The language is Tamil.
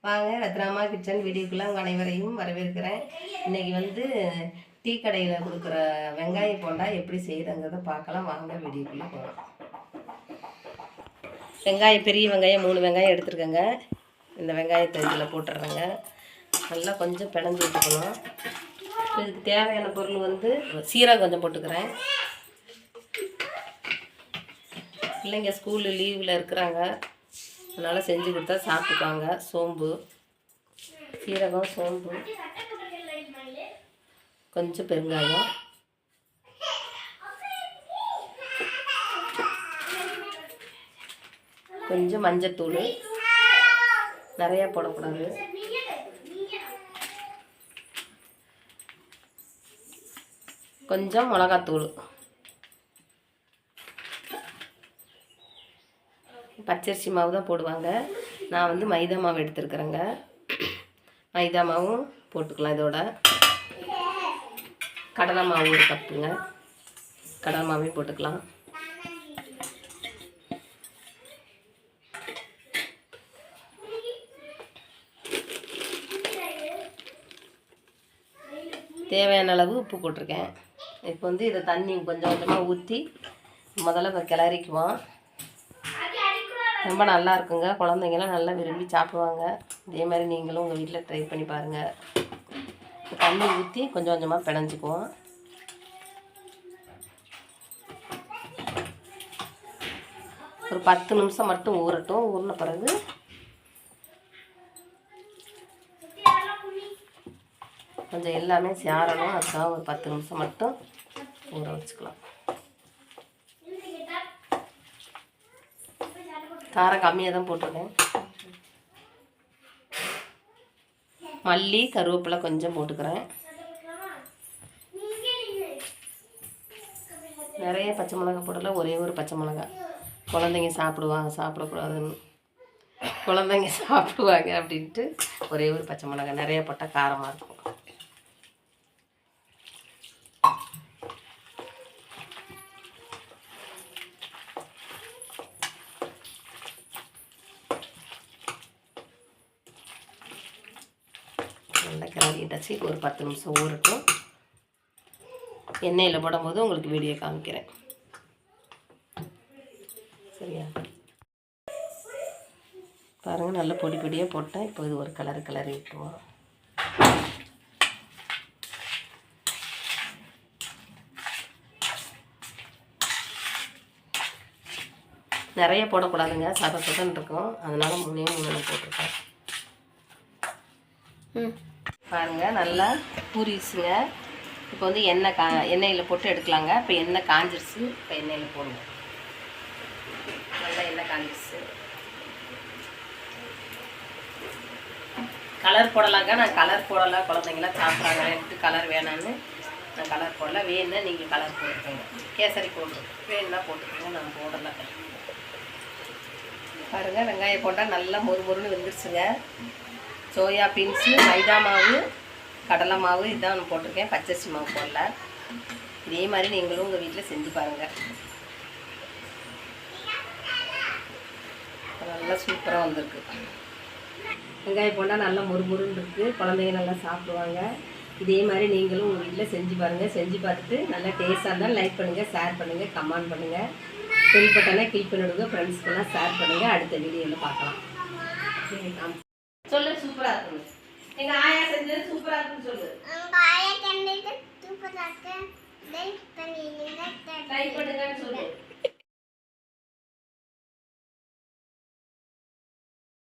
வாங்க ரத்னாமா கிச்சன் வீடியோக்குள்ள உங்கள் அனைவரையும் வரவேற்கிறேன். இன்றைக்கி வந்து டீ கடையில் கொடுக்குற வெங்காய போண்டா எப்படி செய்கிறங்கிறத பார்க்கலாம். வாங்க வீடியோக்குள்ளே போகலாம். வெங்காயம் பெரிய வெங்காயம் 3 வெங்காயம் எடுத்துருக்கேங்க. இந்த வெங்காயத்தை இதில் போட்டுடுறேங்க. நல்லா கொஞ்சம் பிணைஞ்சி விட்டுக்கணும். இதுக்கு தேவையான பொருள் வந்து சீரகம் கொஞ்சம் போட்டுக்கிறேன். பிள்ளைங்க ஸ்கூலு லீவில் இருக்கிறாங்க, அதனால் செஞ்சு கொடுத்தா சாப்பிட்டுக்குவாங்க. சோம்பு, சீரகம், சோம்பு, கொஞ்சம் பெருங்காயம், கொஞ்சம் மஞ்சத்தூள், நிறையா போடக்கூடாது, கொஞ்சம் மிளகாத்தூள், பச்சரிசி மாவு தான் போடுவாங்க. நான் வந்து மைதா மாவு எடுத்துருக்குறேங்க. மைதா மாவும் போட்டுக்கலாம். இதோட கடலை மாவு 1 கப்புங்க. கடலை மாவையும் போட்டுக்கலாம். தேவையான அளவு உப்பு போட்டிருக்கேன். இப்போ வந்து இதை தண்ணி கொஞ்சம் கொஞ்சமாக ஊற்றி முதல்ல கிளறிக்குவோம். ரொம்ப நல்லா இருக்குங்க. குழந்தைங்களாம் நல்லா விரும்பி சாப்பிடுவாங்க. இதே மாதிரி நீங்களும் உங்கள் வீட்டில் ட்ரை பண்ணி பாருங்கள். தண்ணி ஊற்றி கொஞ்சம் கொஞ்சமாக பிணைஞ்சிக்குவோம். ஒரு 10 நிமிஷம் மட்டும் ஊறட்டும். ஊறின பிறகு கொஞ்சம் எல்லாமே சேரணும். அதுக்காக ஒரு 10 நிமிஷம் மட்டும் ஊற வச்சுக்கலாம். காரம் கம்மியாக தான் போட்டிருக்கேன். மல்லி, கருவேப்பிலை கொஞ்சம் போட்டுக்கிறேன். நிறைய பச்சை மிளகாய் போடல, ஒரே ஒரு பச்சை மிளகாய். குழந்தைங்க சாப்பிடக்கூடாதுன்னு குழந்தைங்க சாப்பிடுவாங்க அப்படின்ட்டு ஒரே ஒரு பச்சை மிளகாய். நிறைய போட்டால் காரமாக இருக்கும். நல்லா கிளறிட்டாச்சு. ஒரு 10 நிமிஷம் ஊறட்டும். எண்ணெயில் போடும்போது உங்களுக்கு வீடியோ காமிக்கிறேன். சரியா? பாருங்கள், நல்லா பொடி பொடியாக போட்டேன். இப்போ இது ஒரு கிளறி விட்டுருவோம். நிறைய போடக்கூடாதுங்க, சதன்னு இருக்கும். அதனால் 3 போட்டிருக்கேன். பாருங்கள், நல்லா பூரிச்சுங்க. இப்போ வந்து எண்ணெயில் போட்டு எடுக்கலாங்க. இப்போ எண்ணெய் காஞ்சிருச்சு. இப்போ எண்ணெயில் போடுவோம். நல்லா எண்ணெய் காஞ்சிருச்சு. கலர் போடலாங்க. நான் கலர் போடலை, குழந்தைங்களாம் சாப்பிட்றாங்கன்ட்டு கலர் வேணான்னு நான் கலர் போடலை. வேணுன்னா நீங்கள் கலர் போட்டுக்கோங்க. கேசரி பவுடர் வேணுன்னா போட்டுக்கோங்க. நான் போடலை. பாருங்கள், வெங்காயம் போட்டால் நல்லா மொறுமொறுன்னு வெந்துருச்சுங்க. சோயா பீன்ஸு, மைதா மாவு, கடலை மாவு இதான் நான் போட்டிருக்கேன். பச்சரிசி மாவு போடல. இதே மாதிரி நீங்களும் உங்கள் வீட்டில் செஞ்சு பாருங்கள். நல்லா சூப்பராக வந்திருக்கு. வெங்காயம் போட்டால் நல்லா மொறுமொறுன்னு இருக்குது. குழந்தைங்க நல்லா சாப்பிடுவாங்க. இதே மாதிரி நீங்களும் உங்கள் வீட்டில் செஞ்சு பாருங்கள். செஞ்சு பார்த்துட்டு நல்லா டேஸ்ட்டாக இருந்தால் லைக் பண்ணுங்கள், ஷேர் பண்ணுங்கள், கமெண்ட் பண்ணுங்கள். பெல் பட்டனை கிளிக் பண்ணிவிடுங்க. ஃப்ரெண்ட்ஸ்க்கெல்லாம் ஷேர் பண்ணுங்கள். அடுத்த வீடியோவில் பார்க்கலாம். சொல்லு, சூப்பரா இருக்கு. எங்க ஆயா செஞ்சது சூப்பரா இருக்குன்னு சொல்லு. உங்க ஆயா செஞ்சது சூப்பரா இருக்கு. லைக் பண்ணுங்கன்னு சொல்லு.